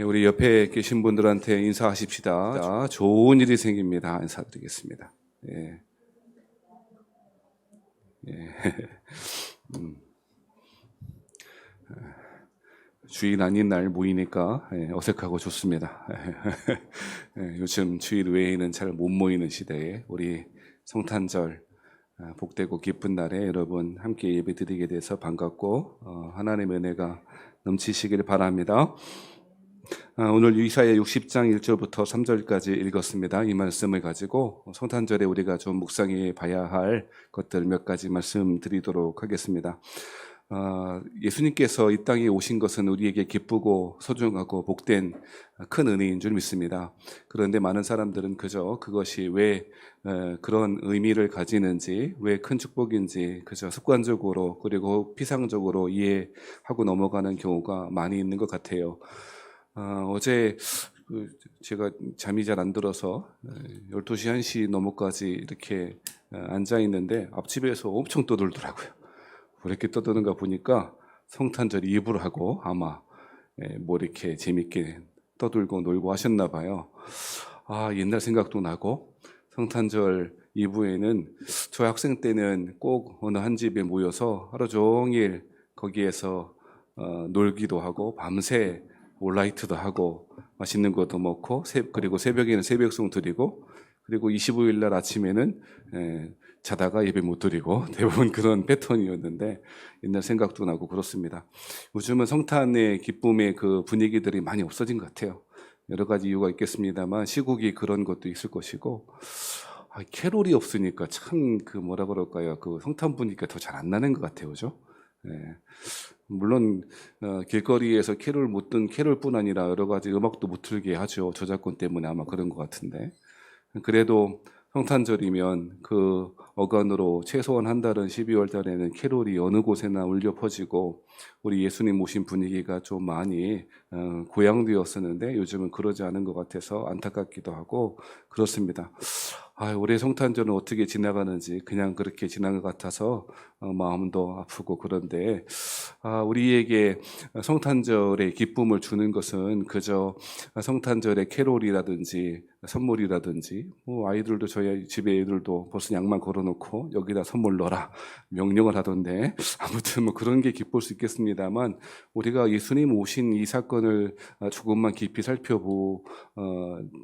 우리 옆에 계신 분들한테 인사하십시다. 자, 좋은 일이 생깁니다. 인사드리겠습니다. 예. 예. 주일 아닌 날 모이니까 어색하고 좋습니다. 요즘 주일 외에는 잘 못 모이는 시대에 우리 성탄절 복되고 기쁜 날에 여러분 함께 예배드리게 돼서 반갑고 하나님의 은혜가 넘치시길 바랍니다. 오늘 이사야 60장 1절부터 3절까지 읽었습니다. 이 말씀을 가지고 성탄절에 우리가 좀 묵상해 봐야 할 것들 몇 가지 말씀드리도록 하겠습니다. 예수님께서 이 땅에 오신 것은 우리에게 기쁘고 소중하고 복된 큰 은혜인 줄 믿습니다. 그런데 많은 사람들은 그저 그것이 왜 그런 의미를 가지는지, 왜 큰 축복인지 그저 습관적으로 그리고 피상적으로 이해하고 넘어가는 경우가 많이 있는 것 같아요. 어제 제가 잠이 잘 안 들어서 12시, 1시 넘어까지 이렇게 앉아 있는데 앞집에서 엄청 떠들더라고요. 왜 이렇게 떠드는가 보니까 성탄절 이브를 하고 아마 뭐 이렇게 재밌게 떠들고 놀고 하셨나 봐요. 옛날 생각도 나고 성탄절 이브에는 저 학생 때는 꼭 어느 한 집에 모여서 하루 종일 거기에서 놀기도 하고 밤새 올라이트도 하고 맛있는 것도 먹고 그리고 새벽에는 새벽송 드리고 그리고 25일 날 아침에는 자다가 예배 못 드리고 대부분 그런 패턴이었는데 옛날 생각도 나고 그렇습니다. 요즘은 성탄의 기쁨의 그 분위기들이 많이 없어진 것 같아요. 여러 가지 이유가 있겠습니다만 시국이 그런 것도 있을 것이고 캐롤이 없으니까 참 그 뭐라 그럴까요? 그 성탄 분위기가 더 잘 안 나는 것 같아요, 그죠? 물론 길거리에서 캐롤 못 든 캐롤뿐 아니라 여러 가지 음악도 못 틀게 하죠. 저작권 때문에 아마 그런 것 같은데 그래도 성탄절이면 그 어간으로 최소한 한 달은 12월 달에는 캐롤이 어느 곳에나 울려 퍼지고 우리 예수님 오신 분위기가 좀 많이 고양되었었는데 요즘은 그러지 않은 것 같아서 안타깝기도 하고 그렇습니다. 올해 성탄절은 어떻게 지나가는지 그냥 그렇게 지난 것 같아서 마음도 아프고 그런데 우리에게 성탄절의 기쁨을 주는 것은 그저 성탄절의 캐롤이라든지 선물이라든지 아이들도 저희 집에 애들도 벌써 양말 걸어놓고 여기다 선물 넣어라 명령을 하던데 아무튼 뭐 그런 게 기쁠 수 있겠습니다만 우리가 예수님 오신 이 사건을 조금만 깊이 살펴볼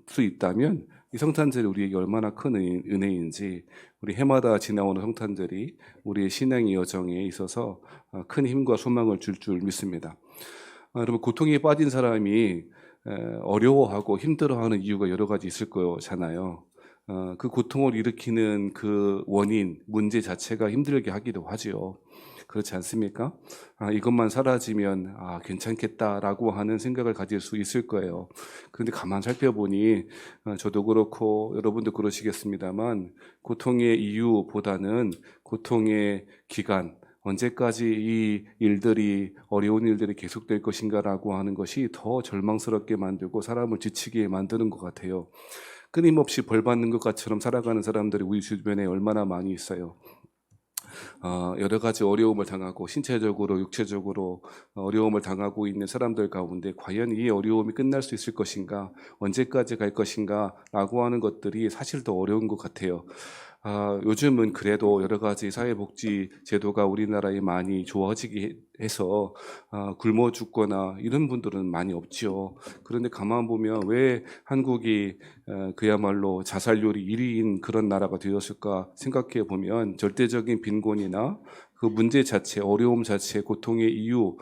수 있다면 이 성탄절이 우리에게 얼마나 큰 은혜인지 우리 해마다 지나오는 성탄절이 우리의 신앙의 여정에 있어서 큰 힘과 소망을 줄 믿습니다. 여러분 고통에 빠진 사람이 어려워하고 힘들어하는 이유가 여러 가지 있을 거잖아요. 그 고통을 일으키는 그 원인, 문제 자체가 힘들게 하기도 하지요. 그렇지 않습니까? 이것만 사라지면 괜찮겠다라고 하는 생각을 가질 수 있을 거예요. 그런데 가만 살펴보니 저도 그렇고 여러분도 그러시겠습니다만 고통의 이유보다는 고통의 기간, 언제까지 이 일들이 어려운 일들이 계속될 것인가라고 하는 것이 더 절망스럽게 만들고 사람을 지치게 만드는 것 같아요. 끊임없이 벌 받는 것처럼 살아가는 사람들이 우리 주변에 얼마나 많이 있어요. 여러 가지 어려움을 당하고 신체적으로 육체적으로 어려움을 당하고 있는 사람들 가운데 과연 이 어려움이 끝날 수 있을 것인가, 언제까지 갈 것인가 라고 하는 것들이 사실 더 어려운 것 같아요. 요즘은 그래도 여러 가지 사회복지 제도가 우리나라에 많이 좋아지게 해서 굶어 죽거나 이런 분들은 많이 없지요. 그런데 가만 보면 왜 한국이 그야말로 자살률이 1위인 그런 나라가 되었을까 생각해 보면 절대적인 빈곤이나 그 문제 자체, 어려움 자체, 고통의 이유,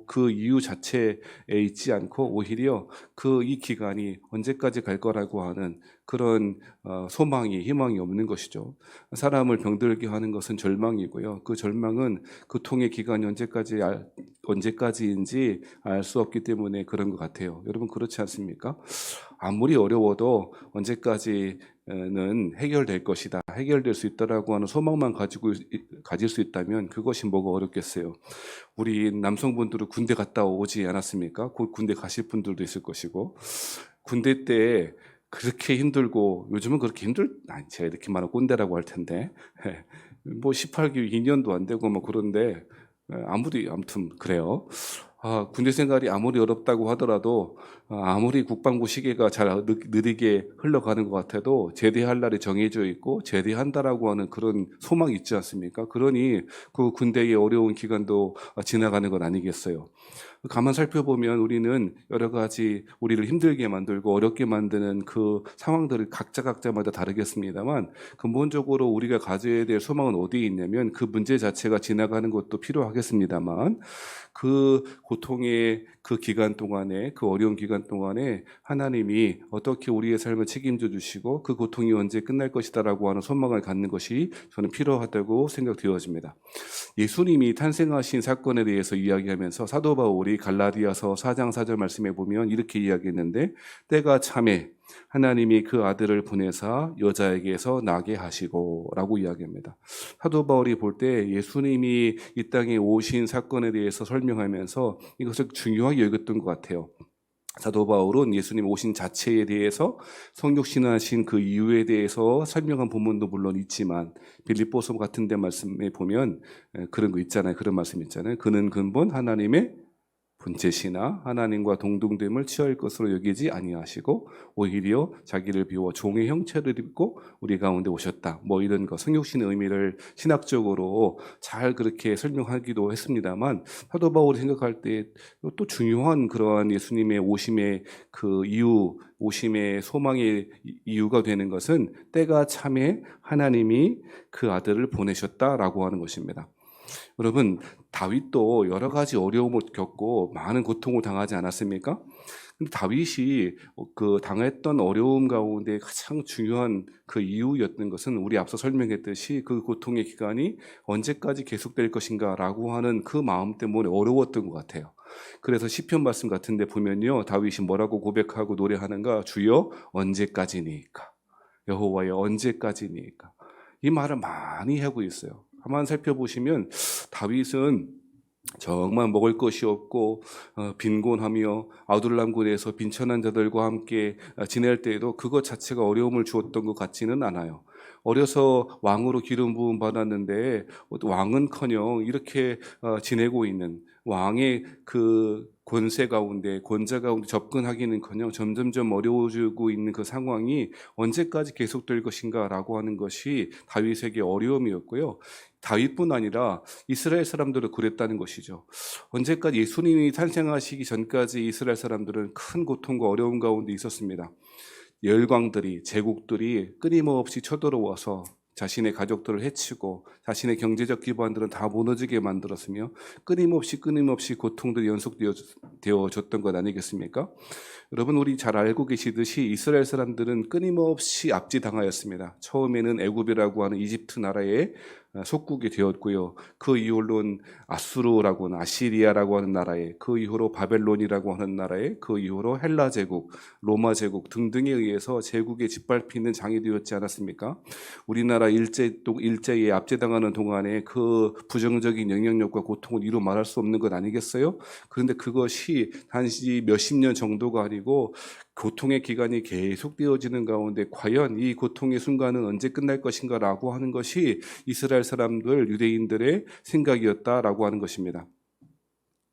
그 이유 자체에 있지 않고 오히려 이 기간이 언제까지 갈 거라고 하는 그런 소망이, 희망이 없는 것이죠. 사람을 병들게 하는 것은 절망이고요. 그 절망은 고통의 기간이 언제까지인지 알 수 없기 때문에 그런 것 같아요. 여러분 그렇지 않습니까? 아무리 어려워도 언제까지는 해결될 것이다. 해결될 수 있다라고 하는 소망만 가질 수 있다면 그것이 뭐가 어렵겠어요. 우리 남성분들은 군대 갔다 오지 않았습니까? 곧 군대 가실 분들도 있을 것이고 군대 때 그렇게 힘들고 요즘은 그렇게 제가 이렇게 말하면 꼰대라고 할 텐데 뭐 18개월 2년도 안 되고 뭐 그런데 아무튼 그래요. 군대 생활이 아무리 어렵다고 하더라도 아무리 국방부 시계가 잘 느리게 흘러가는 것 같아도 제대할 날이 정해져 있고 제대한다라고 하는 그런 소망이 있지 않습니까? 그러니 그 군대의 어려운 기간도 지나가는 건 아니겠어요. 가만 살펴보면 우리는 여러 가지 우리를 힘들게 만들고 어렵게 만드는 그 상황들을 각자마다 다르겠습니다만 근본적으로 우리가 가져야 될 소망은 어디에 있냐면 그 문제 자체가 지나가는 것도 필요하겠습니다만 그 고통의 그 기간 동안에 그 어려운 기간 동안에 하나님이 어떻게 우리의 삶을 책임져 주시고 그 고통이 언제 끝날 것이다라고 하는 소망을 갖는 것이 저는 필요하다고 생각되어집니다. 예수님이 탄생하신 사건에 대해서 이야기하면서 사도 바울이 갈라디아서 4장 4절 말씀에 보면 이렇게 이야기했는데 때가 참에 하나님이 그 아들을 보내사 여자에게서 나게 하시고 라고 이야기합니다. 사도 바울이 볼 때 예수님이 이 땅에 오신 사건에 대해서 설명하면서 이것을 중요하게 여겼던 것 같아요. 사도 바울은 예수님 오신 자체에 대해서 성육신하신 그 이유에 대해서 설명한 본문도 물론 있지만 빌립보서 같은 데 말씀에 보면 그런 거 있잖아요. 그런 말씀 있잖아요. 그는 근본 하나님의 본체시나 하나님과 동등됨을 취할 것으로 여기지 아니하시고 오히려 자기를 비워 종의 형체를 입고 우리 가운데 오셨다. 뭐 이런 거 성육신의 의미를 신학적으로 잘 그렇게 설명하기도 했습니다만 사도 바울이 생각할 때 또 중요한 그러한 예수님의 오심의 그 이유, 오심의 소망의 이유가 되는 것은 때가 참에 하나님이 그 아들을 보내셨다라고 하는 것입니다. 여러분, 다윗도 여러 가지 어려움을 겪고 많은 고통을 당하지 않았습니까? 근데 다윗이 그 당했던 어려움 가운데 가장 중요한 그 이유였던 것은 우리 앞서 설명했듯이 그 고통의 기간이 언제까지 계속될 것인가라고 하는 그 마음 때문에 어려웠던 것 같아요. 그래서 시편 말씀 같은데 보면요, 다윗이 뭐라고 고백하고 노래하는가? 주여 언제까지니까? 여호와여 언제까지니까? 이 말을 많이 하고 있어요. 가만 살펴보시면 다윗은 정말 먹을 것이 없고 빈곤하며 아둘람굴에서 빈천한 자들과 함께 지낼 때에도 그것 자체가 어려움을 주었던 것 같지는 않아요. 어려서 왕으로 기름 부음 받았는데 왕은커녕 이렇게 지내고 있는 왕의 그 권세 가운데 권자 가운데 접근하기는커녕 점점점 어려워지고 있는 그 상황이 언제까지 계속될 것인가라고 하는 것이 다윗에게 어려움이었고요. 다윗뿐 아니라 이스라엘 사람들도 그랬다는 것이죠. 언제까지 예수님이 탄생하시기 전까지 이스라엘 사람들은 큰 고통과 어려움 가운데 있었습니다. 열강들이 제국들이 끊임없이 쳐들어와서 자신의 가족들을 해치고 자신의 경제적 기반들은 다 무너지게 만들었으며 끊임없이 고통들이 연속되어졌던 것 아니겠습니까? 여러분 우리 잘 알고 계시듯이 이스라엘 사람들은 끊임없이 압제당하였습니다. 처음에는 애굽이라고 하는 이집트 나라에 속국이 되었고요. 그 이후로는 아수르라고 하는 아시리아라고 하는 나라에, 그 이후로 바벨론이라고 하는 나라에, 그 이후로 헬라 제국, 로마 제국 등등에 의해서 제국에 짓밟히는 장이 되었지 않았습니까? 우리나라 일제에 압제당하는 동안에 그 부정적인 영향력과 고통을 이루 말할 수 없는 것 아니겠어요? 그런데 그것이 단지 몇십 년 정도가 아니고 고통의 기간이 계속되어지는 가운데 과연 이 고통의 순간은 언제 끝날 것인가라고 하는 것이 이스라엘 사람들, 유대인들의 생각이었다라고 하는 것입니다.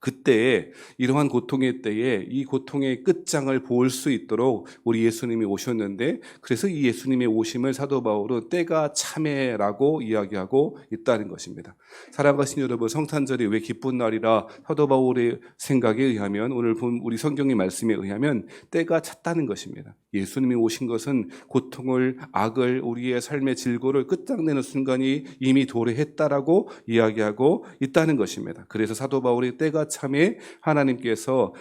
그때 이러한 고통의 때에 이 고통의 끝장을 볼 수 있도록 우리 예수님이 오셨는데 그래서 이 예수님의 오심을 사도 바울은 때가 참에라고 이야기하고 있다는 것입니다. 사랑하신 여러분, 성탄절이 왜 기쁜 날이라 사도 바울의 생각에 의하면 오늘 본 우리 성경의 말씀에 의하면 때가 찼다는 것입니다. 예수님이 오신 것은 고통을 악을 우리의 삶의 질고를 끝장내는 순간이 이미 도래했다라고 이야기하고 있다는 것입니다. 그래서 사도 바울이 때가 참에 하나님께서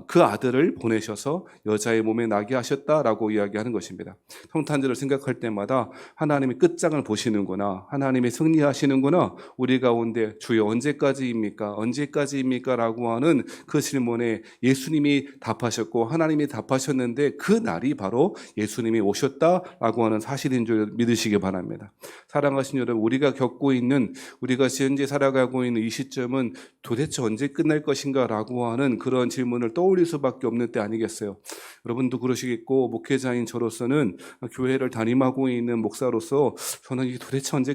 그 아들을 보내셔서 여자의 몸에 나게 하셨다라고 이야기하는 것입니다. 성탄절을 생각할 때마다 하나님이 끝장을 보시는구나, 하나님이 승리하시는구나, 우리 가운데 주여 언제까지입니까? 언제까지입니까? 라고 하는 그 질문에 예수님이 답하셨고 하나님이 답하셨는데 그 날이 바로 예수님이 오셨다라고 하는 사실인 줄 믿으시기 바랍니다. 사랑하신 여러분, 우리가 겪고 있는, 우리가 현재 살아가고 있는 이 시점은 도대체 언제 끝날 것인가 라고 하는 그런 질문을 떠올릴 수밖에 없는 때 아니겠어요? 여러분도 그러시겠고, 목회자인 저로서는 교회를 담임하고 있는 목사로서 저는 이게 도대체 언제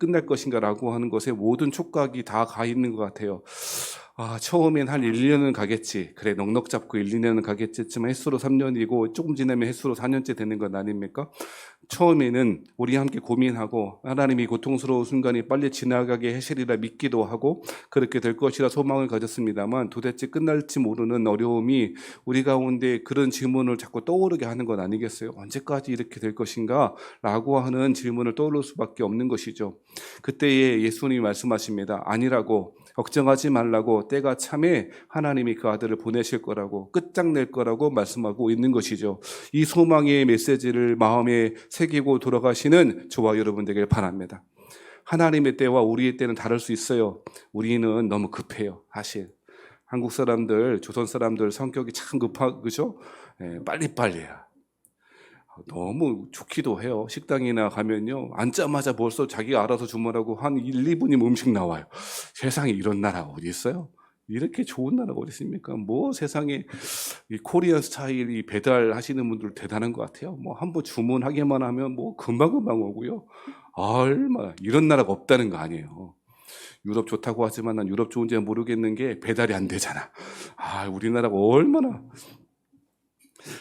끝날 것인가라고 하는 것에 모든 촉각이 다 가 있는 것 같아요. 처음엔 한 1, 2년은 가겠지. 그래, 넉넉 잡고 1, 2년은 가겠지 했지만 횟수로 3년이고 조금 지나면 횟수로 4년째 되는 건 아닙니까? 처음에는 우리 함께 고민하고 하나님이 고통스러운 순간이 빨리 지나가게 하시리라 믿기도 하고 그렇게 될 것이라 소망을 가졌습니다만 도대체 끝날지 모르는 어려움이 우리 가운데 그런 질문을 자꾸 떠오르게 하는 건 아니겠어요? 언제까지 이렇게 될 것인가? 라고 하는 질문을 떠오를 수밖에 없는 것이죠. 그때에 예수님이 말씀하십니다. 아니라고, 걱정하지 말라고, 때가 참에 하나님이 그 아들을 보내실 거라고, 끝장낼 거라고 말씀하고 있는 것이죠. 이 소망의 메시지를 마음에 새기고 돌아가시는 저와 여러분 되길 바랍니다. 하나님의 때와 우리의 때는 다를 수 있어요. 우리는 너무 급해요. 사실 한국 사람들, 조선 사람들 성격이 참 그죠? 빨리빨리야. 너무 좋기도 해요. 식당이나 가면요, 앉자마자 벌써 자기가 알아서 주문하고 한 1, 2분이면 음식 나와요. 세상에 이런 나라가 어디 있어요? 이렇게 좋은 나라가 어디 있습니까? 뭐 세상에 이 코리안 스타일이 배달하시는 분들 대단한 것 같아요. 뭐 한번 주문하기만 하면 뭐 금방금방 오고요. 얼마나 이런 나라가 없다는 거 아니에요. 유럽 좋다고 하지만 난 유럽 좋은지 모르겠는 게 배달이 안 되잖아. 우리나라가 얼마나.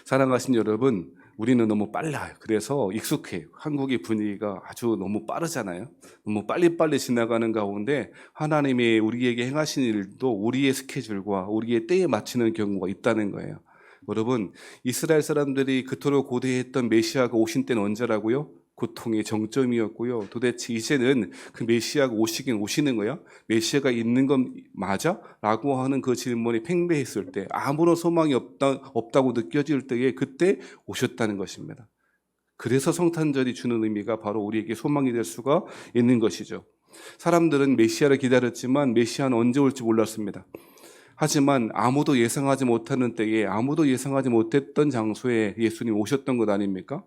사랑하신 여러분, 우리는 너무 빨라요. 그래서 익숙해요. 한국의 분위기가 아주 너무 빠르잖아요. 너무 빨리빨리 지나가는 가운데 하나님이 우리에게 행하신 일도 우리의 스케줄과 우리의 때에 맞추는 경우가 있다는 거예요. 여러분, 이스라엘 사람들이 그토록 고대했던 메시아가 오신 때는 언제라고요? 고통의 정점이었고요. 도대체 이제는 그 메시아가 오시는 거야? 메시아가 있는 건 맞아? 라고 하는 그 질문이 팽배했을 때, 아무런 소망이 없다고 느껴질 때에 그때 오셨다는 것입니다. 그래서 성탄절이 주는 의미가 바로 우리에게 소망이 될 수가 있는 것이죠. 사람들은 메시아를 기다렸지만 메시아는 언제 올지 몰랐습니다. 하지만 아무도 예상하지 못하는 때에 아무도 예상하지 못했던 장소에 예수님 오셨던 것 아닙니까?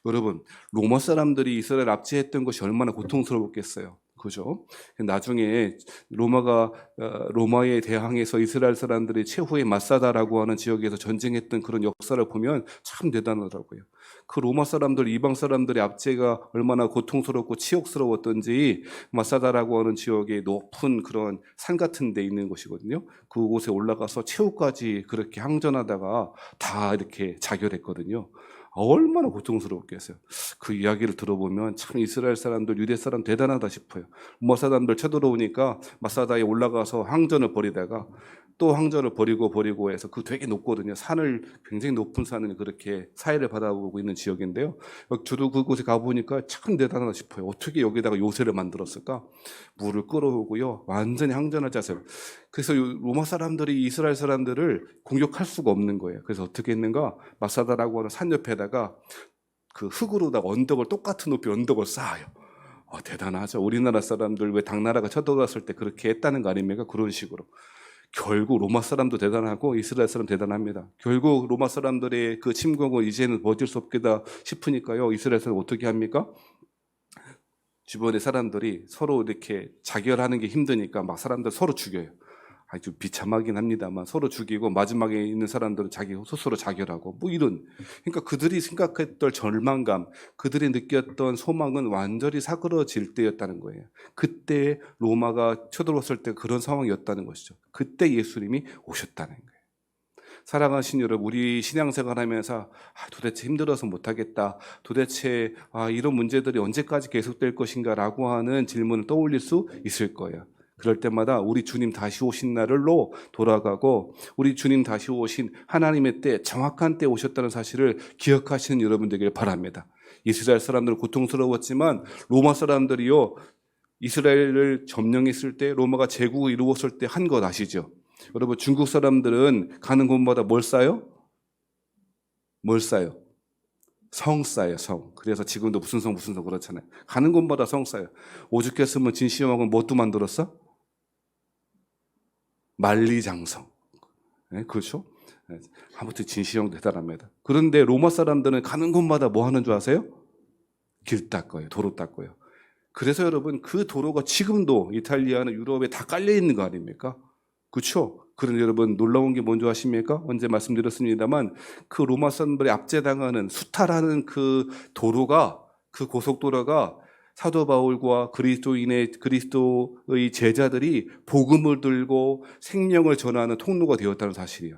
여러분, 로마 사람들이 이스라엘 압제했던 것이 얼마나 고통스러웠겠어요. 그죠? 나중에 로마에 대항해서 이스라엘 사람들이 최후의 마사다라고 하는 지역에서 전쟁했던 그런 역사를 보면 참 대단하더라고요. 그 로마 사람들, 이방 사람들의 압제가 얼마나 고통스럽고 치욕스러웠던지 마사다라고 하는 지역에 높은 그런 산 같은 데 있는 곳이거든요. 그곳에 올라가서 최후까지 그렇게 항전하다가 다 이렇게 자결했거든요. 얼마나 고통스러웠겠어요. 그 이야기를 들어보면 참 이스라엘 사람들, 유대 사람 대단하다 싶어요. 로마 사람들 쳐들어오니까 마사다에 올라가서 항전을 벌이다가 또 항전을 버리고 해서 그 되게 높거든요. 산을, 굉장히 높은 산을 그렇게 사해를 바라보고 있는 지역인데요. 저도 그곳에 가보니까 참 대단하다 싶어요. 어떻게 여기다가 요새를 만들었을까? 물을 끌어오고요. 완전히 항전할 자세. 그래서 로마 사람들이 이스라엘 사람들을 공격할 수가 없는 거예요. 그래서 어떻게 했는가? 마사다라고 하는 산 옆에다가 그 흙으로다가 똑같은 높이 언덕을 쌓아요. 대단하죠. 우리나라 사람들 왜 당나라가 쳐들어왔을 때 그렇게 했다는 거 아닙니까? 그런 식으로. 결국 로마 사람도 대단하고 이스라엘 사람 대단합니다. 결국 로마 사람들의 그 침공을 이제는 버틸 수 없겠다 싶으니까요. 이스라엘 사람 어떻게 합니까? 주변의 사람들이 서로 이렇게 자결하는 게 힘드니까 막 사람들 서로 죽여요. 아주 비참하긴 합니다만 서로 죽이고 마지막에 있는 사람들은 자기 스스로 자결하고 뭐 이런. 그러니까 그들이 생각했던 절망감, 그들이 느꼈던 소망은 완전히 사그러질 때였다는 거예요. 그때 로마가 쳐들어왔을 때 그런 상황이었다는 것이죠. 그때 예수님이 오셨다는 거예요. 사랑하신 여러분, 우리 신앙생활 하면서 도대체 힘들어서 못하겠다. 도대체 이런 문제들이 언제까지 계속될 것인가 라고 하는 질문을 떠올릴 수 있을 거예요. 그럴 때마다 우리 주님 다시 오신 날로 돌아가고 우리 주님 다시 오신 하나님의 때, 정확한 때 오셨다는 사실을 기억하시는 여러분 되길 바랍니다. 이스라엘 사람들은 고통스러웠지만 로마 사람들이요, 이스라엘을 점령했을 때, 로마가 제국을 이루었을 때 한 것 아시죠? 여러분, 중국 사람들은 가는 곳마다 뭘 싸요? 뭘 싸요? 성 싸요, 성. 그래서 지금도 무슨 성 그렇잖아요. 가는 곳마다 성 싸요. 오죽했으면 진시황은 뭣도 만들었어? 만리장성. 네, 그렇죠? 네, 아무튼 진시황 대단합니다. 그런데 로마 사람들은 가는 곳마다 뭐 하는 줄 아세요? 길 닦아요. 도로 닦아요. 그래서 여러분, 그 도로가 지금도 이탈리아나 유럽에 다 깔려 있는 거 아닙니까? 그렇죠? 그런데 여러분, 놀라운 게 뭔지 아십니까? 언제 말씀드렸습니다만 그 로마 사람들이 압제당하는 수탈하는 그 도로가, 그 고속도로가 사도 바울과 그리스도의 제자들이 복음을 들고 생명을 전하는 통로가 되었다는 사실이에요.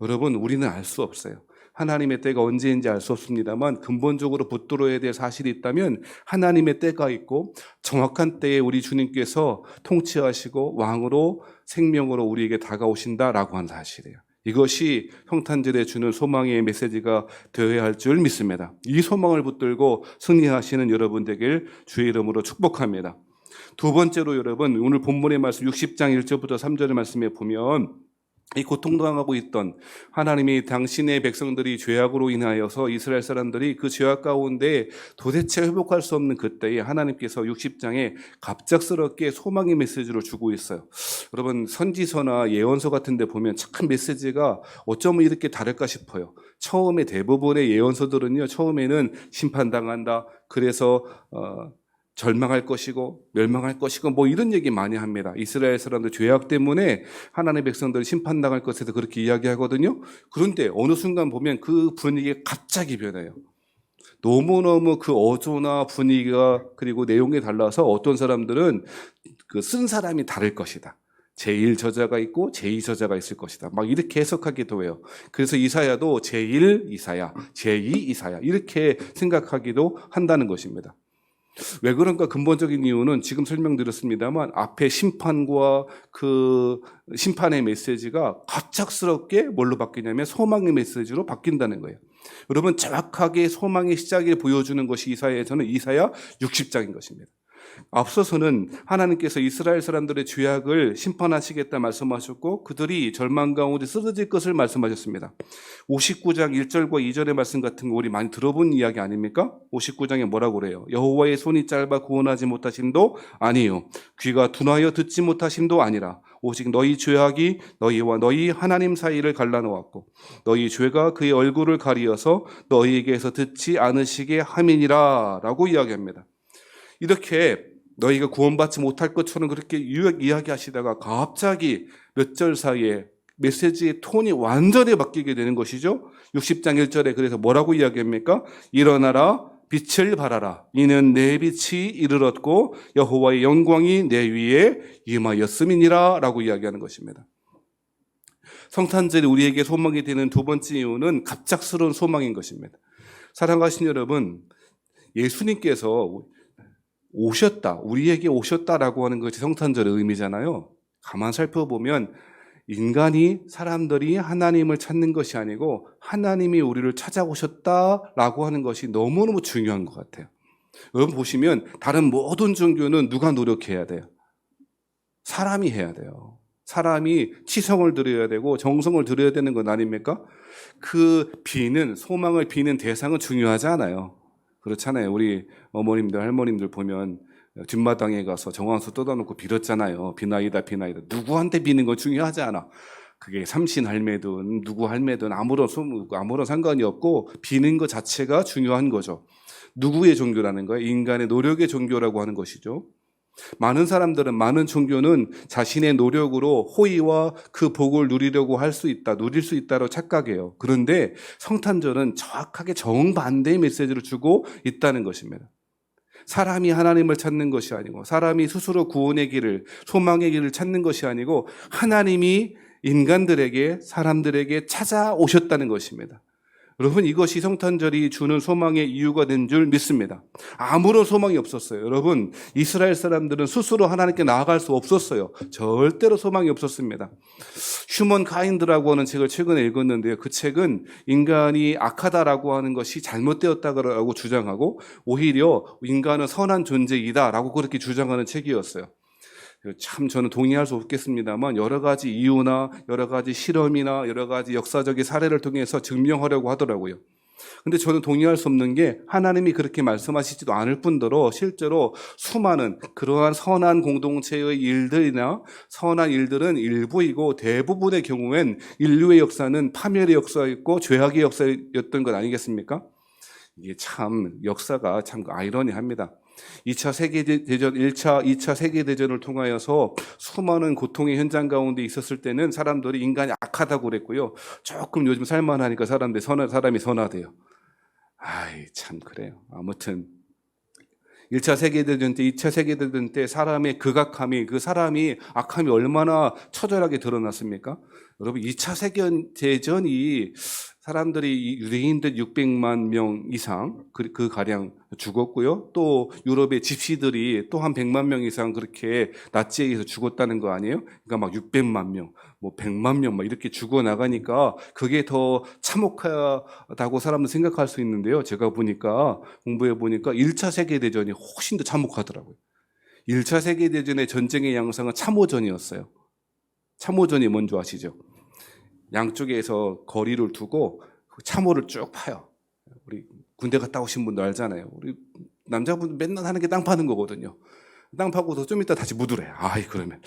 여러분, 우리는 알 수 없어요. 하나님의 때가 언제인지 알 수 없습니다만 근본적으로 붙들어야 될 사실이 있다면 하나님의 때가 있고 정확한 때에 우리 주님께서 통치하시고 왕으로 생명으로 우리에게 다가오신다라고 하는 사실이에요. 이것이 성탄절에 주는 소망의 메시지가 되어야 할 줄 믿습니다. 이 소망을 붙들고 승리하시는 여러분 되길 주의 이름으로 축복합니다. 두 번째로 여러분, 오늘 본문의 말씀 60장 1절부터 3절의 말씀에 보면 이 고통당하고 있던 하나님이 당신의 백성들이 죄악으로 인하여서 이스라엘 사람들이 그 죄악 가운데 도대체 회복할 수 없는 그때에 하나님께서 60장에 갑작스럽게 소망의 메시지를 주고 있어요. 여러분, 선지서나 예언서 같은 데 보면 참 메시지가 어쩌면 이렇게 다를까 싶어요. 처음에 대부분의 예언서들은요, 처음에는 심판당한다, 그래서 절망할 것이고 멸망할 것이고 뭐 이런 얘기 많이 합니다. 이스라엘 사람들 죄악 때문에 하나님의 백성들이 심판당할 것에서 그렇게 이야기하거든요. 그런데 어느 순간 보면 그 분위기가 갑자기 변해요. 너무너무 그 어조나 분위기가 그리고 내용이 달라서 어떤 사람들은 그 쓴 사람이 다를 것이다. 제1 저자가 있고 제2 저자가 있을 것이다. 막 이렇게 해석하기도 해요. 그래서 이사야도 제1 이사야, 제2 이사야 이렇게 생각하기도 한다는 것입니다. 왜 그런가 근본적인 이유는 지금 설명드렸습니다만 앞에 심판과 그 심판의 메시지가 갑작스럽게 뭘로 바뀌냐면 소망의 메시지로 바뀐다는 거예요. 여러분, 정확하게 소망의 시작을 보여주는 것이 이사야에서는 이사야 60장인 것입니다. 앞서서는 하나님께서 이스라엘 사람들의 죄악을 심판하시겠다 말씀하셨고 그들이 절망 가운데 쓰러질 것을 말씀하셨습니다. 59장 1절과 2절의 말씀 같은 거 우리 많이 들어본 이야기 아닙니까? 59장에 뭐라고 그래요? 여호와의 손이 짧아 구원하지 못하심도 아니요, 귀가 둔하여 듣지 못하심도 아니라 오직 너희 죄악이 너희와 너희 하나님 사이를 갈라놓았고 너희 죄가 그의 얼굴을 가리어서 너희에게서 듣지 않으시게 함이니라 라고 이야기합니다. 이렇게 너희가 구원받지 못할 것처럼 그렇게 이야기하시다가 갑자기 몇 절 사이에 메시지의 톤이 완전히 바뀌게 되는 것이죠. 60장 1절에 그래서 뭐라고 이야기합니까? 일어나라, 빛을 발하라. 이는 내 빛이 이르렀고 여호와의 영광이 내 위에 임하였음이니라 라고 이야기하는 것입니다. 성탄절이 우리에게 소망이 되는 두 번째 이유는 갑작스러운 소망인 것입니다. 사랑하신 여러분, 예수님께서 오셨다, 우리에게 오셨다라고 하는 것이 성탄절의 의미잖아요. 가만 살펴보면 사람들이 하나님을 찾는 것이 아니고 하나님이 우리를 찾아오셨다라고 하는 것이 너무너무 중요한 것 같아요. 여러분 보시면 다른 모든 종교는 누가 노력해야 돼요? 사람이 해야 돼요. 사람이 치성을 드려야 되고 정성을 드려야 되는 것 아닙니까? 소망을 비는 대상은 중요하지 않아요. 그렇잖아요. 우리 어머님들, 할머님들 보면 뒷마당에 가서 정황수 뜯어놓고 빌었잖아요. 비나이다, 비나이다. 누구한테 비는 건 중요하지 않아. 그게 삼신 할매든 누구 할매든 아무런 상관이 없고 비는 것 자체가 중요한 거죠. 누구의 종교라는 거예요? 인간의 노력의 종교라고 하는 것이죠. 많은 사람들은, 많은 종교는 자신의 노력으로 호의와 그 복을 누릴 수 있다고 착각해요. 그런데 성탄절은 정확하게 정반대의 메시지를 주고 있다는 것입니다. 사람이 하나님을 찾는 것이 아니고, 사람이 스스로 구원의 길을, 소망의 길을 찾는 것이 아니고, 하나님이 사람들에게 찾아오셨다는 것입니다. 여러분, 이것이 성탄절이 주는 소망의 이유가 된 줄 믿습니다. 아무런 소망이 없었어요. 여러분, 이스라엘 사람들은 스스로 하나님께 나아갈 수 없었어요. 절대로 소망이 없었습니다. 휴먼 카인드라고 하는 책을 최근에 읽었는데요. 그 책은 인간이 악하다라고 하는 것이 잘못되었다고 주장하고 오히려 인간은 선한 존재이다라고 그렇게 주장하는 책이었어요. 참 저는 동의할 수 없겠습니다만 여러 가지 이유나 여러 가지 실험이나 여러 가지 역사적인 사례를 통해서 증명하려고 하더라고요. 근데 저는 동의할 수 없는 게 하나님이 그렇게 말씀하시지도 않을 뿐더러 실제로 수많은 그러한 선한 공동체의 일들이나 선한 일들은 일부이고 대부분의 경우엔 인류의 역사는 파멸의 역사였고 죄악의 역사였던 것 아니겠습니까? 이게 참 역사가 참 아이러니합니다. 2차 세계대전, 1차, 2차 세계대전을 통하여서 수많은 고통의 현장 가운데 있었을 때는 사람들이 인간이 악하다고 그랬고요. 조금 요즘 살만하니까 사람이 선하대요. 참 그래요. 아무튼 1차 세계대전 때, 2차 세계대전 때 사람의 극악함이, 그 사람이 악함이 얼마나 처절하게 드러났습니까? 여러분, 2차 세계대전이 사람들이 유대인들 600만 명 이상 그 가량 죽었고요. 또 유럽의 집시들이 또 한 100만 명 이상 그렇게 나치에 의해서 죽었다는 거 아니에요? 그러니까 막 600만 명, 뭐 100만 명 막 이렇게 죽어 나가니까 그게 더 참혹하다고 사람들 생각할 수 있는데요. 제가 보니까 공부해 보니까 1차 세계 대전이 훨씬 더 참혹하더라고요. 1차 세계 대전의 전쟁의 양상은 참호전이었어요. 참호전이 뭔지 아시죠? 양쪽에서 거리를 두고 참호를 쭉 파요. 우리 군대 갔다 오신 분도 알잖아요. 우리 남자분들 맨날 하는 게 땅 파는 거거든요. 땅 파고서 좀 이따 다시 묻으래. 아이, 그러면.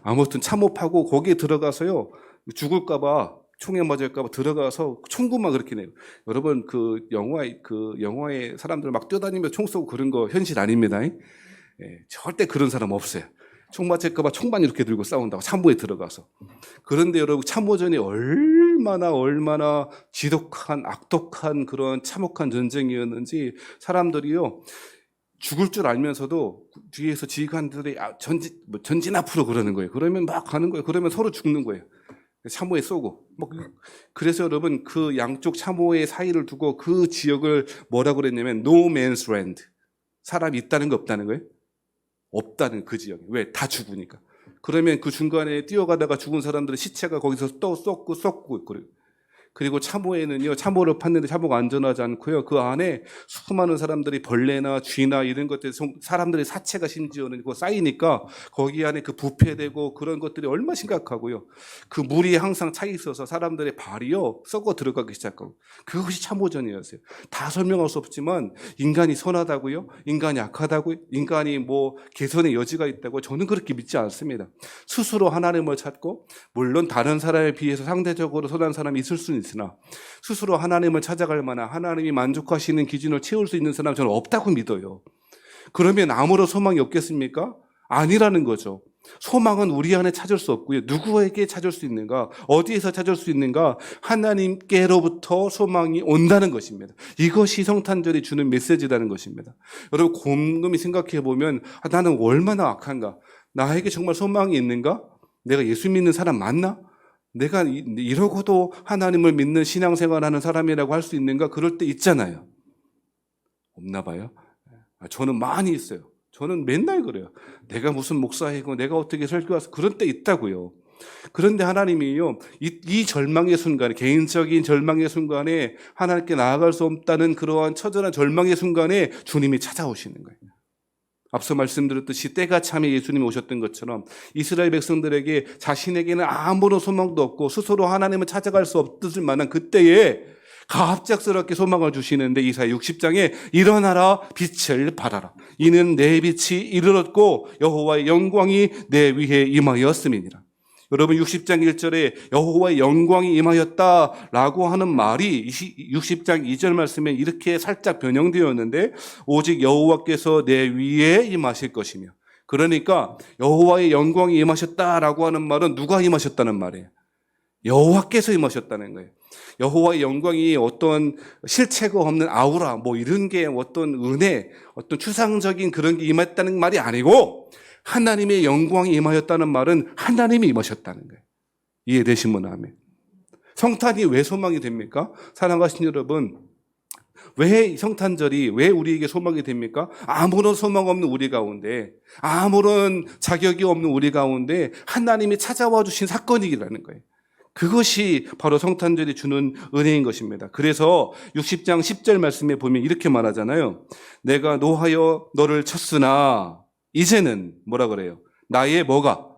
아무튼 참호 파고 거기에 들어가서요. 죽을까봐, 총에 맞을까봐 들어가서 총구만 그렇게 내요. 여러분, 그 영화에 사람들 막 뛰어다니면서 총 쏘고 그런 거 현실 아닙니다. 예, 절대 그런 사람 없어요. 총 맞을까봐 총만 이렇게 들고 싸운다고 참호에 들어가서. 그런데 여러분, 참호전이 얼마나 지독한, 악독한 그런 참혹한 전쟁이었는지 사람들이요, 죽을 줄 알면서도 뒤에서 지휘관들이 전진 앞으로 그러는 거예요. 그러면 막 가는 거예요. 그러면 서로 죽는 거예요. 참호에 쏘고. 그래서 여러분, 그 양쪽 참호의 사이를 두고 그 지역을 뭐라고 그랬냐면 No Man's Land. 사람이 있다는 거 없다는 거예요. 없다는 그 지역에. 왜? 다 죽으니까. 그러면 그 중간에 뛰어가다가 죽은 사람들의 시체가 거기서 또 썩고 그래요. 그리고 참호에는요, 참호를 팠는데 참호가 안전하지 않고요, 그 안에 수많은 사람들이 벌레나 쥐나 이런 것들, 사람들의 사체가 심지어는 쌓이니까 거기 안에 그 부패되고 그런 것들이 얼마나 심각하고요. 그 물이 항상 차 있어서 사람들의 발이요, 썩어 들어가기 시작하고. 그것이 참호전이었어요. 다 설명할 수 없지만 인간이 선하다고요, 인간이 악하다고요, 인간이 뭐 개선의 여지가 있다고 저는 그렇게 믿지 않습니다. 스스로 하나님을 찾고, 물론 다른 사람에 비해서 상대적으로 선한 사람이 있을 수는 있으나 스스로 하나님을 찾아갈 만한, 하나님이 만족하시는 기준을 채울 수 있는 사람 저는 없다고 믿어요. 그러면 아무런 소망이 없겠습니까? 아니라는 거죠. 소망은 우리 안에 찾을 수 없고요. 누구에게 찾을 수 있는가? 어디에서 찾을 수 있는가? 하나님께로부터 소망이 온다는 것입니다. 이것이 성탄절이 주는 메시지라는 것입니다. 여러분, 곰곰이 생각해 보면 나는 얼마나 악한가? 나에게 정말 소망이 있는가? 내가 예수 믿는 사람 맞나? 내가 이러고도 하나님을 믿는 신앙생활하는 사람이라고 할 수 있는가? 그럴 때 있잖아요. 없나 봐요. 저는 많이 있어요. 저는 맨날 그래요. 내가 무슨 목사이고 내가 어떻게 설교해서 그런 때 있다고요. 그런데 하나님이요, 이 절망의 순간에, 개인적인 절망의 순간에 하나님께 나아갈 수 없다는 그러한 처절한 절망의 순간에 주님이 찾아오시는 거예요. 앞서 말씀드렸듯이 때가 참에 예수님이 오셨던 것처럼 이스라엘 백성들에게 자신에게는 아무런 소망도 없고 스스로 하나님을 찾아갈 수 없을 만한 그때에 갑작스럽게 소망을 주시는데, 이사야 60장에 일어나라, 빛을 발하라. 이는 내 빛이 이르렀고 여호와의 영광이 내 위에 임하였음이니라. 여러분, 60장 1절에 여호와의 영광이 임하였다라고 하는 말이 60장 2절 말씀에 이렇게 살짝 변형되었는데, 오직 여호와께서 내 위에 임하실 것이며, 그러니까 여호와의 영광이 임하셨다라고 하는 말은 누가 임하셨다는 말이에요? 여호와께서 임하셨다는 거예요. 여호와의 영광이 어떤 실체가 없는 아우라, 뭐 이런 게 어떤 은혜, 어떤 추상적인 그런 게 임했다는 말이 아니고, 하나님의 영광이 임하였다는 말은 하나님이 임하셨다는 거예요. 이해되시면 아멘. 성탄이 왜 소망이 됩니까? 사랑하신 여러분, 왜 성탄절이 왜 우리에게 소망이 됩니까? 아무런 소망 없는 우리 가운데, 아무런 자격이 없는 우리 가운데 하나님이 찾아와 주신 사건이라는 거예요. 그것이 바로 성탄절이 주는 은혜인 것입니다. 그래서 60장 10절 말씀에 보면 이렇게 말하잖아요. 내가 노하여 너를 쳤으나 이제는 뭐라 그래요? 나의 뭐가?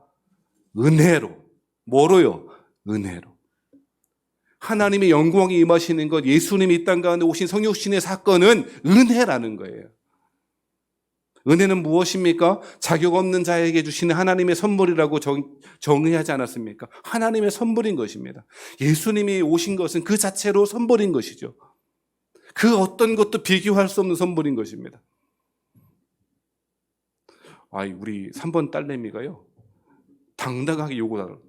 은혜로. 뭐로요? 은혜로. 하나님의 영광이 임하시는 것, 예수님이 이 땅 가운데 오신 성육신의 사건은 은혜라는 거예요. 은혜는 무엇입니까? 자격 없는 자에게 주시는 하나님의 선물이라고 정의하지 않았습니까? 하나님의 선물인 것입니다. 예수님이 오신 것은 그 자체로 선물인 것이죠. 그 어떤 것도 비교할 수 없는 선물인 것입니다. 우리 3번 딸내미가요, 당당하게 요구하더라고요.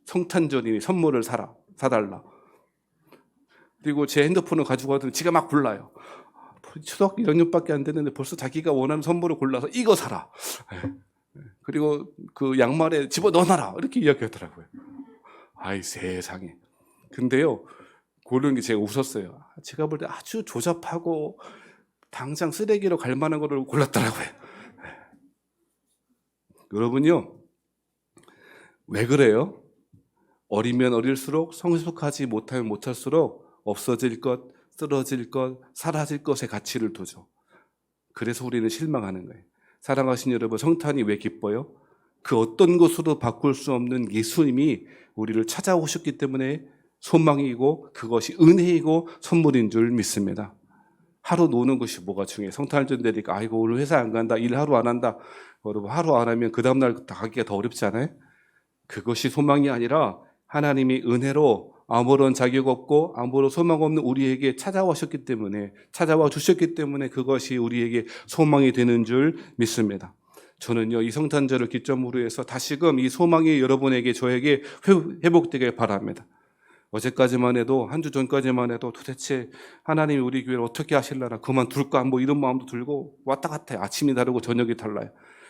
성탄절이니 선물을 사달라. 그리고 제 핸드폰을 가지고 가더니 지가 막 불러요. 초등학교 1학년밖에 안 됐는데 벌써 자기가 원하는 선물을 골라서 이거 사라. 그리고 그 양말에 집어 넣어놔라. 이렇게 이야기하더라고요. 아이 세상에. 근데요, 고르는 게 제가 웃었어요. 제가 볼 때 아주 조잡하고 당장 쓰레기로 갈 만한 거를 골랐더라고요. 여러분요, 왜 그래요? 어리면 어릴수록 성숙하지 못하면 못할수록 없어질 것, 쓰러질 것, 사라질 것의 가치를 두죠. 그래서 우리는 실망하는 거예요. 사랑하신 여러분, 성탄이 왜 기뻐요? 그 어떤 것으로 바꿀 수 없는 예수님이 우리를 찾아오셨기 때문에 소망이고 그것이 은혜이고 선물인 줄 믿습니다. 하루 노는 것이 뭐가 중요해요? 성탄을 준다니까 아이고 오늘 회사 안 간다, 일 하루 안 한다. 여러분 하루 안 하면 그 다음날 가기가 더 어렵지 않아요? 그것이 소망이 아니라 하나님이 은혜로 아무런 자격 없고 아무런 소망 없는 우리에게 찾아와 주셨기 때문에 그것이 우리에게 소망이 되는 줄 믿습니다. 저는요, 이 성탄절을 기점으로 해서 다시금 이 소망이 여러분에게 저에게 회복되길 바랍니다. 어제까지만 해도, 한 주 전까지만 해도 도대체 하나님이 우리 교회를 어떻게 하실라나, 그만둘까 뭐 이런 마음도 들고 왔다 갔다 해요. 아침이 다르고 저녁이 달라요.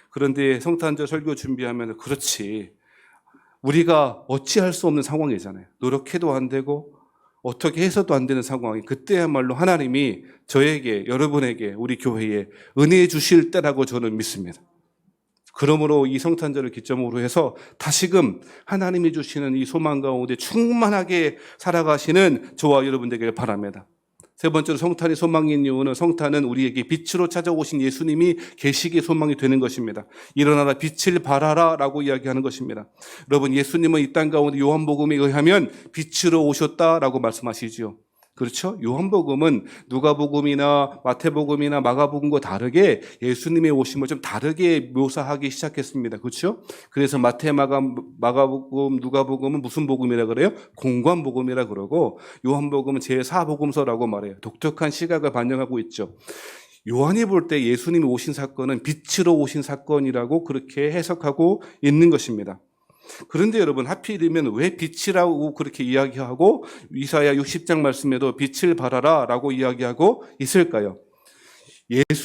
그런데 성탄절 설교 준비하면 그렇지, 우리가 어찌할 수 없는 상황이잖아요. 노력해도 안 되고 어떻게 해서도 안 되는 상황이, 그때야말로 하나님이 저에게, 여러분에게, 우리 교회에 은혜 주실 때라고 저는 믿습니다. 그러므로 이 성탄절을 기점으로 해서 다시금 하나님이 주시는 이 소망 가운데 충만하게 살아가시는 저와 여러분 되기를 바랍니다. 세 번째로 성탄이 소망인 이유는, 성탄은 우리에게 빛으로 찾아오신 예수님이 계시기에 소망이 되는 것입니다. 일어나라 빛을 발하라 라고 이야기하는 것입니다. 여러분, 예수님은 이 땅 가운데 요한복음에 의하면 빛으로 오셨다라고 말씀하시죠. 그렇죠? 요한복음은 누가복음이나 마태복음이나 마가복음과 다르게 예수님의 오심을 좀 다르게 묘사하기 시작했습니다. 그렇죠? 그래서 마태, 마가복음, 누가복음은 무슨 복음이라 그래요? 공관복음이라 그러고, 요한복음은 제4복음서라고 말해요. 독특한 시각을 반영하고 있죠. 요한이 볼 때 예수님이 오신 사건은 빛으로 오신 사건이라고 그렇게 해석하고 있는 것입니다. 그런데 여러분, 하필이면 왜 빛이라고 그렇게 이야기하고 이사야 60장 말씀에도 빛을 발하라 라고 이야기하고 있을까요?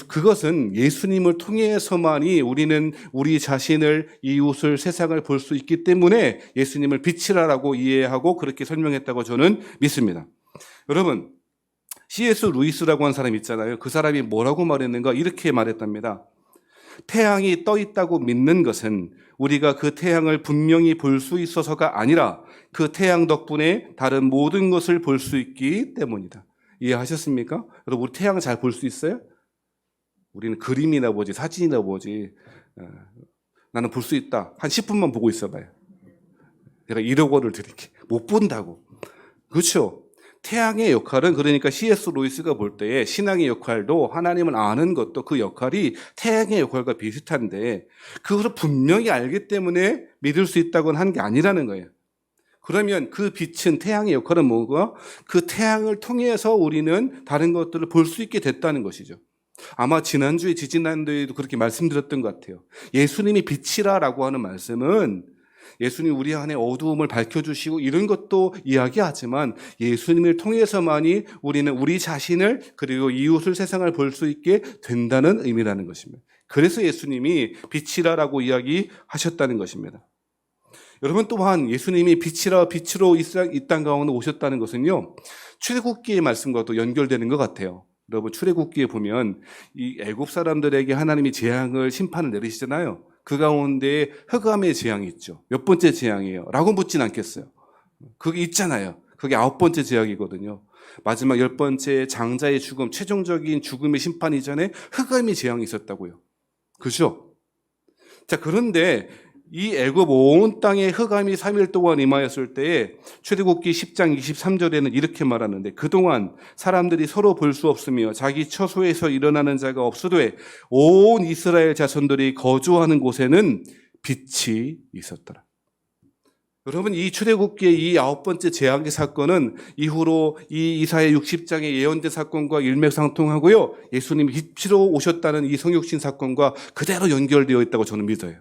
그것은 예수님을 통해서만이 우리는 우리 자신을, 이웃을, 세상을 볼 수 있기 때문에 예수님을 빛이라고 이해하고 그렇게 설명했다고 저는 믿습니다. 여러분, C.S. 루이스라고 한 사람이 있잖아요. 그 사람이 뭐라고 말했는가? 이렇게 말했답니다. 태양이 떠 있다고 믿는 것은 우리가 그 태양을 분명히 볼 수 있어서가 아니라 그 태양 덕분에 다른 모든 것을 볼 수 있기 때문이다. 이해하셨습니까? 여러분, 우리 태양 잘 볼 수 있어요? 우리는 그림이나 보지, 사진이나 보지. 나는 볼 수 있다. 한 10분만 보고 있어봐요. 내가 1억 원을 드릴게. 못 본다고. 그렇죠? 태양의 역할은, 그러니까 C.S. 루이스가 볼 때에 신앙의 역할도, 하나님을 아는 것도 그 역할이 태양의 역할과 비슷한데, 그것을 분명히 알기 때문에 믿을 수 있다고는 한 게 아니라는 거예요. 그러면 그 빛은, 태양의 역할은 뭐가? 그 태양을 통해서 우리는 다른 것들을 볼 수 있게 됐다는 것이죠. 아마 지난주에, 지지난주에도 그렇게 말씀드렸던 것 같아요. 예수님이 빛이라라고 하는 말씀은 예수님 우리 안에 어두움을 밝혀주시고 이런 것도 이야기하지만, 예수님을 통해서만이 우리는 우리 자신을, 그리고 이웃을, 세상을 볼 수 있게 된다는 의미라는 것입니다. 그래서 예수님이 빛이라라고 이야기하셨다는 것입니다. 여러분, 또한 예수님이 빛으로 이 땅 가운데 오셨다는 것은요, 출애굽기의 말씀과도 연결되는 것 같아요. 여러분, 출애굽기에 보면 이 애굽 사람들에게 하나님이 재앙을, 심판을 내리시잖아요. 그 가운데 흑암의 재앙이 있죠. 몇 번째 재앙이에요? 라고 묻진 않겠어요. 그게 있잖아요. 그게 9번째 재앙이거든요. 마지막 10번째 장자의 죽음, 최종적인 죽음의 심판 이전에 흑암의 재앙이 있었다고요. 그죠? 자, 그런데 이 애굽 온 땅에 흑암이 3일 동안 임하였을 때에 출애굽기 10장 23절에는 이렇게 말하는데, 그동안 사람들이 서로 볼 수 없으며 자기 처소에서 일어나는 자가 없으되 온 이스라엘 자손들이 거주하는 곳에는 빛이 있었더라. 여러분, 이 출애굽기의 이 9번째 재앙의 사건은 이후로 이 이사야 60장의 예언된 사건과 일맥상통하고요, 예수님이 빛으로 오셨다는 이 성육신 사건과 그대로 연결되어 있다고 저는 믿어요.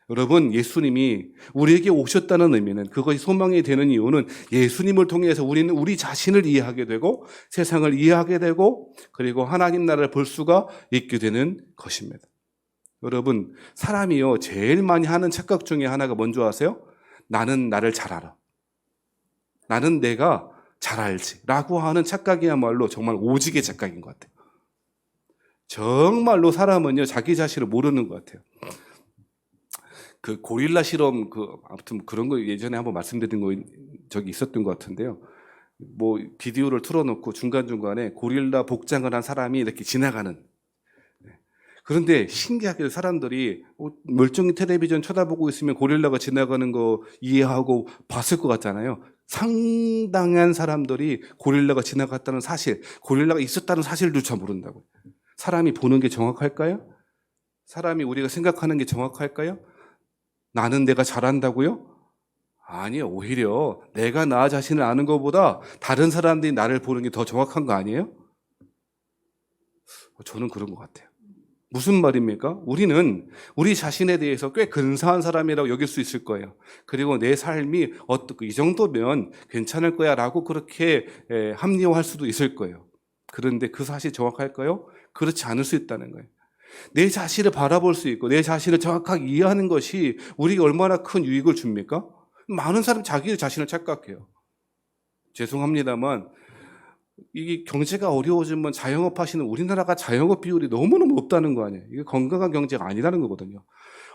여러분, 예수님이 우리에게 오셨다는 의미는, 그것이 소망이 되는 이유는 예수님을 통해서 우리는 우리 자신을 이해하게 되고 세상을 이해하게 되고 그리고 하나님 나라를 볼 수가 있게 되는 것입니다. 여러분, 사람이요 제일 많이 하는 착각 중에 하나가 뭔지 아세요? 나는 나를 잘 알아. 나는 내가 잘 알지 라고 하는 착각이야말로 정말 오직의 착각인 것 같아요. 정말로 사람은요 자기 자신을 모르는 것 같아요. 그 고릴라 실험 아무튼 그런 거 예전에 한번 말씀드린 거 적이 있었던 것 같은데요. 뭐 비디오를 틀어놓고 중간중간에 고릴라 복장을 한 사람이 이렇게 지나가는. 그런데 신기하게 사람들이 멀쩡히 텔레비전 쳐다보고 있으면 고릴라가 지나가는 거 이해하고 봤을 것 같잖아요. 상당한 사람들이 고릴라가 지나갔다는 사실, 고릴라가 있었다는 사실조차 모른다고요. 사람이 보는 게 정확할까요? 사람이 우리가 생각하는 게 정확할까요? 나는 내가 잘한다고요? 아니요. 오히려 내가 나 자신을 아는 것보다 다른 사람들이 나를 보는 게 더 정확한 거 아니에요? 저는 그런 것 같아요. 무슨 말입니까? 우리는 우리 자신에 대해서 꽤 근사한 사람이라고 여길 수 있을 거예요. 그리고 내 삶이 이 정도면 괜찮을 거야 라고 그렇게 합리화할 수도 있을 거예요. 그런데 그 사실이 정확할까요? 그렇지 않을 수 있다는 거예요. 내 자신을 바라볼 수 있고 내 자신을 정확하게 이해하는 것이 우리가 얼마나 큰 유익을 줍니까? 많은 사람이 자기 자신을 착각해요. 죄송합니다만 이게 경제가 어려워지면 자영업 하시는 우리나라가 자영업 비율이 너무너무 높다는 거 아니에요. 이게 건강한 경제가 아니라는 거거든요.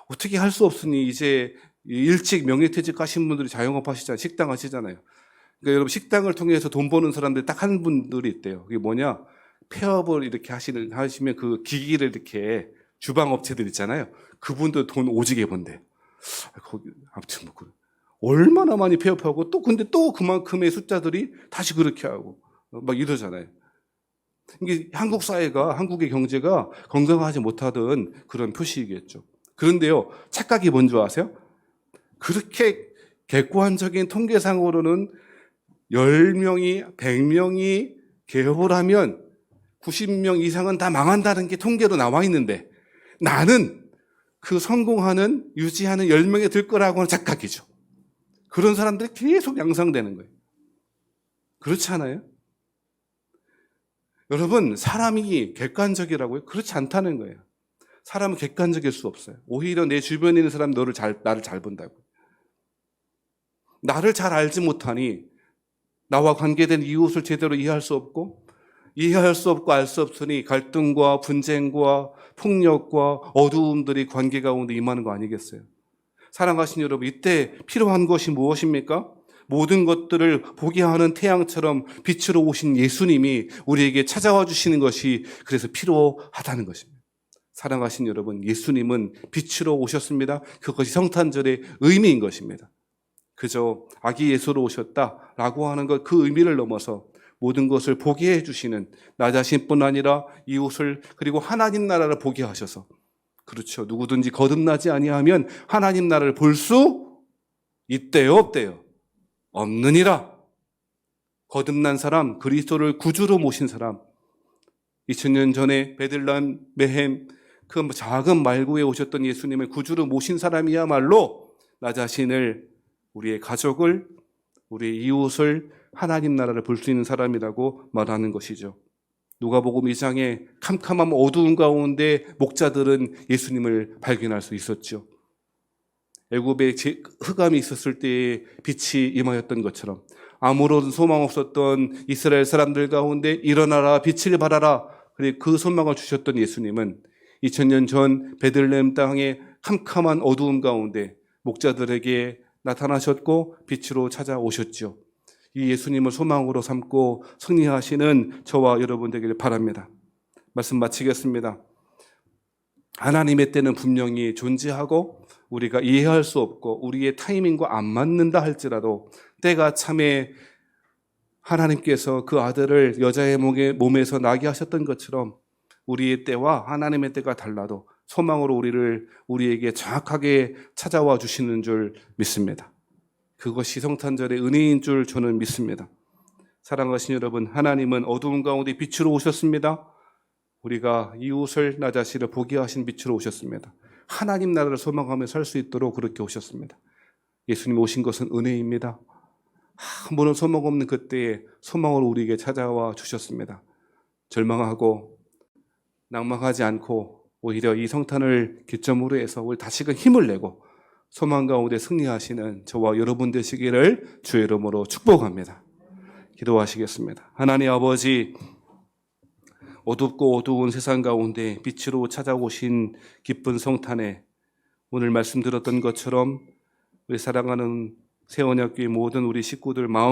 어떻게 할 수 없으니 이제 일찍 명예퇴직 하신 분들이 자영업 하시잖아요. 식당 하시잖아요. 그러니까 여러분 식당을 통해서 돈 버는 사람들이 딱 한 분들이 있대요. 그게 뭐냐? 폐업을 이렇게 하시면 그 기기를 이렇게 주방 업체들 있잖아요. 그분들 돈 오지게 번대. 아무튼 뭐 얼마나 많이 폐업하고 근데 또 그만큼의 숫자들이 다시 그렇게 하고 막 이러잖아요. 이게 한국 사회가 한국의 경제가 건강하지 못하던 그런 표시이겠죠. 그런데요, 착각이 뭔지 아세요? 그렇게 객관적인 통계상으로는 10명이 100명이 개업을 하면 90명 이상은 다 망한다는 게 통계로 나와 있는데 나는 그 성공하는 유지하는 10명에 들 거라고 하는 착각이죠. 그런 사람들이 계속 양상되는 거예요. 그렇지 않아요? 여러분, 사람이 객관적이라고요? 그렇지 않다는 거예요. 사람은 객관적일 수 없어요. 오히려 내 주변에 있는 사람이 나를 잘 본다고. 나를 잘 알지 못하니 나와 관계된 이웃을 제대로 이해할 수 없고 알 수 없으니 갈등과 분쟁과 폭력과 어두움들이 관계 가운데 임하는 거 아니겠어요? 사랑하신 여러분, 이때 필요한 것이 무엇입니까? 모든 것들을 보게 하는 태양처럼 빛으로 오신 예수님이 우리에게 찾아와 주시는 것이 그래서 필요하다는 것입니다. 사랑하신 여러분, 예수님은 빛으로 오셨습니다. 그것이 성탄절의 의미인 것입니다. 그저 아기 예수로 오셨다라고 하는 것, 그 의미를 넘어서 모든 것을 보게 해주시는 나 자신뿐 아니라 이웃을 그리고 하나님 나라를 보게 하셔서, 그렇죠, 누구든지 거듭나지 아니하면 하나님 나라를 볼 수 있대요, 없대요? 없느니라. 거듭난 사람, 그리스도를 구주로 모신 사람, 2000년 전에 베들레헴 그 작은 말구에 오셨던 예수님을 구주로 모신 사람이야말로 나 자신을, 우리의 가족을, 우리의 이웃을 하나님 나라를 볼 수 있는 사람이라고 말하는 것이죠. 누가복음 2장에 캄캄한 어두운 가운데 목자들은 예수님을 발견할 수 있었죠. 애굽에 흑암이 있었을 때에 빛이 임하였던 것처럼 아무런 소망 없었던 이스라엘 사람들 가운데 일어나라, 빛을 발하라, 그리고 그 소망을 주셨던 예수님은 2000년 전 베들레헴 땅의 캄캄한 어두움 가운데 목자들에게 나타나셨고 빛으로 찾아오셨죠. 이 예수님을 소망으로 삼고 승리하시는 저와 여러분 되기를 바랍니다. 말씀 마치겠습니다. 하나님의 때는 분명히 존재하고 우리가 이해할 수 없고 우리의 타이밍과 안 맞는다 할지라도 때가 참에 하나님께서 그 아들을 여자의 몸에서 나게 하셨던 것처럼 우리의 때와 하나님의 때가 달라도 소망으로 우리에게 정확하게 찾아와 주시는 줄 믿습니다. 그것이 성탄절의 은혜인 줄 저는 믿습니다. 사랑하신 여러분, 하나님은 어두운 가운데 빛으로 오셨습니다. 우리가 이웃을 나 자신을 보게 하신 빛으로 오셨습니다. 하나님 나라를 소망하며 살 수 있도록 그렇게 오셨습니다. 예수님 오신 것은 은혜입니다. 아무런 소망 없는 그때에 소망을 우리에게 찾아와 주셨습니다. 절망하고 낭망하지 않고 오히려 이 성탄을 기점으로 해서 우리 다시금 힘을 내고 소망 가운데 승리하시는 저와 여러분 되시기를 주의 이름으로 축복합니다. 기도하시겠습니다. 하나님 아버지, 어둡고 어두운 세상 가운데 빛으로 찾아오신 기쁜 성탄에 오늘 말씀드렸던 것처럼 우리 사랑하는 새언약교회 모든 우리 식구들 마음